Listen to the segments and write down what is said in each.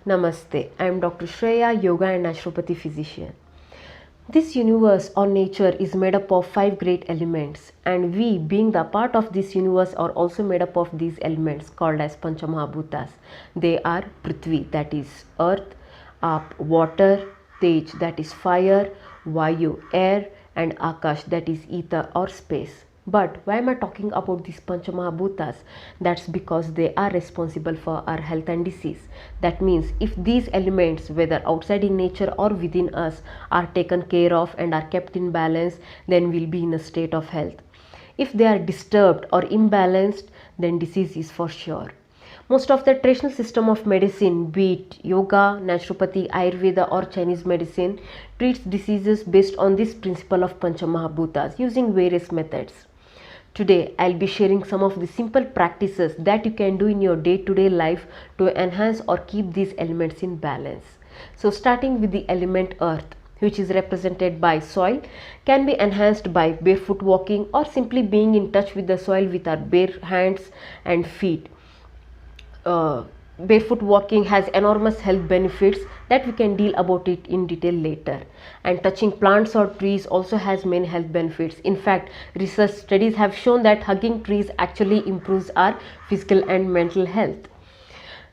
Namaste, I am Dr. Shreya, yoga and naturopathy physician. This universe or nature is made up of 5 great elements, and we, being the part of this universe, are also made up of these elements called as panchamahabootas. They are Prithvi, that is earth, Aap, water, Tej, that is fire, Vayu, air, and Akash, that is ether or space. But why am I talking about these panchamahabootas? That's because they are responsible for our health and disease. That means if these elements, whether outside in nature or within us, are taken care of and are kept in balance, then we'll be in a state of health. If they are disturbed or imbalanced, then disease is for sure. Most of the traditional system of medicine, be it yoga, naturopathy, Ayurveda or Chinese medicine, treats diseases based on this principle of panchamahabootas using various methods. Today, I'll be sharing some of the simple practices that you can do in your day-to-day life to enhance or keep these elements in balance. So, starting with the element earth, which is represented by soil, can be enhanced by barefoot walking or simply being in touch with the soil with our bare hands and feet. Barefoot walking has enormous health benefits that we can deal about it in detail later, and touching plants or trees also has many health benefits. In fact, research studies have shown that hugging trees actually improves our physical and mental health.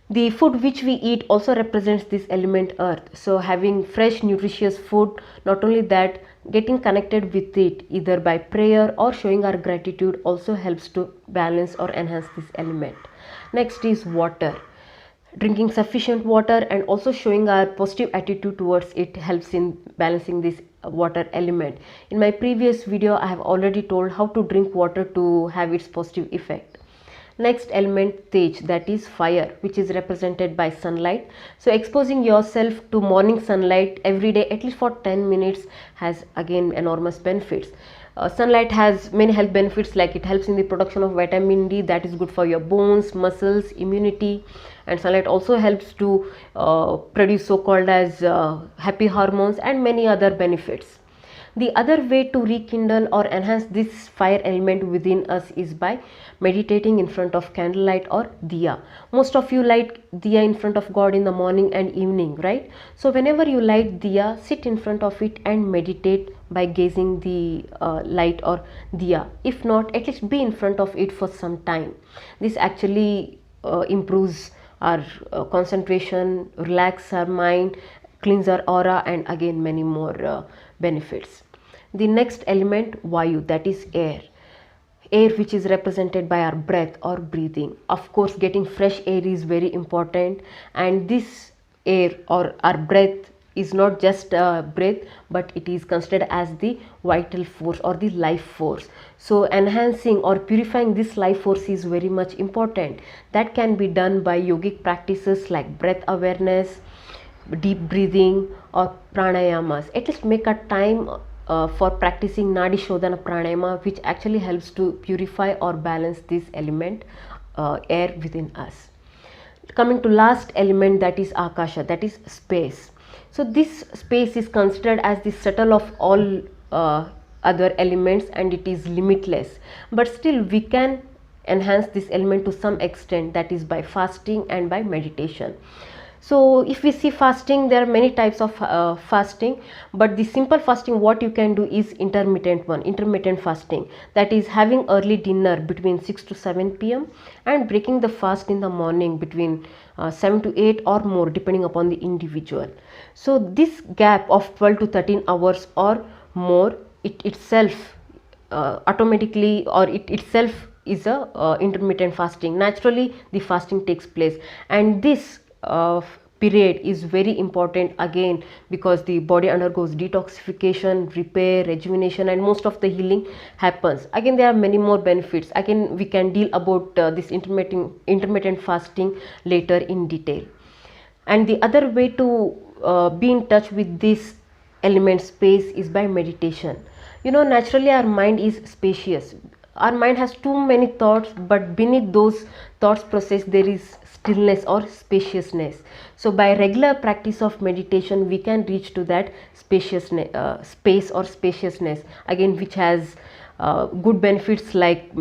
The food which we eat also represents this element earth, so having fresh nutritious food, not only that, getting connected with it either by prayer or showing our gratitude also helps to balance or enhance this element. Next is water. Drinking sufficient water and also showing our positive attitude towards it helps in balancing this water element. In my previous video, I have already told how to drink water to have its positive effect. Next element, Tej, that is fire, which is represented by sunlight. So exposing yourself to morning sunlight every day at least for 10 minutes has again enormous benefits. Sunlight has many health benefits, like it helps in the production of vitamin D, that is good for your bones, muscles, immunity, and sunlight also helps to produce so-called as happy hormones and many other benefits. The other way to rekindle or enhance this fire element within us is by meditating in front of candlelight or diya. Most of you light diya in front of God in the morning and evening, right? So whenever you light diya, sit in front of it and meditate by gazing the light or diya. If not, at least be in front of it for some time. This actually improves our concentration, relax our mind, cleanse our aura, and again many more benefits. The next element, Vayu, that is air. Air which is represented by our breath or breathing. Of course, getting fresh air is very important, and this air or our breath is not just a breath, but it is considered as the vital force or the life force. So enhancing or purifying this life force is very much important. That can be done by yogic practices like breath awareness, deep breathing, or pranayamas. At least make a time for practicing Nadi Shodhana pranayama, which actually helps to purify or balance this element air within us. Coming to last element, that is Akasha, that is space. So this space is considered as the subtle of all other elements, and it is limitless, but still we can enhance this element to some extent, that is by fasting and by meditation. So if we see fasting, there are many types of fasting, but the simple fasting what you can do is intermittent fasting, that is having early dinner between 6 to 7 p.m. and breaking the fast in the morning between 7 to 8 or more, depending upon the individual. So this gap of 12 to 13 hours or more, it itself automatically, or it itself is a intermittent fasting. Naturally the fasting takes place, and this period is very important again because the body undergoes detoxification, repair, rejuvenation, and most of the healing happens. Again, there are many more benefits. Again, we can deal about this intermittent fasting later in detail. And the other way to be in touch with this element space is by meditation. You know, naturally our mind is spacious. Our mind has too many thoughts, but beneath those thoughts process there is stillness or spaciousness. So by regular practice of meditation, we can reach to that spaciousness, space or spaciousness, again, which has good benefits like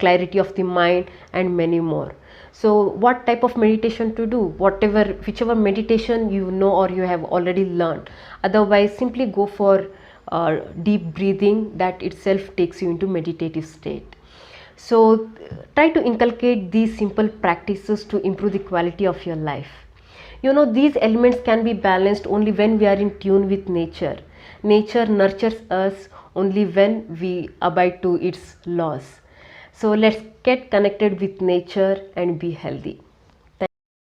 clarity of the mind and many more. So what type of meditation to do? Whatever, whichever meditation you know or you have already learned. Otherwise, simply go for deep breathing, that itself takes you into meditative state. So try to inculcate these simple practices to improve the quality of your life. These elements can be balanced only when we are in tune with nature. Nature nurtures us only when we abide to its laws. So let's get connected with nature and be healthy.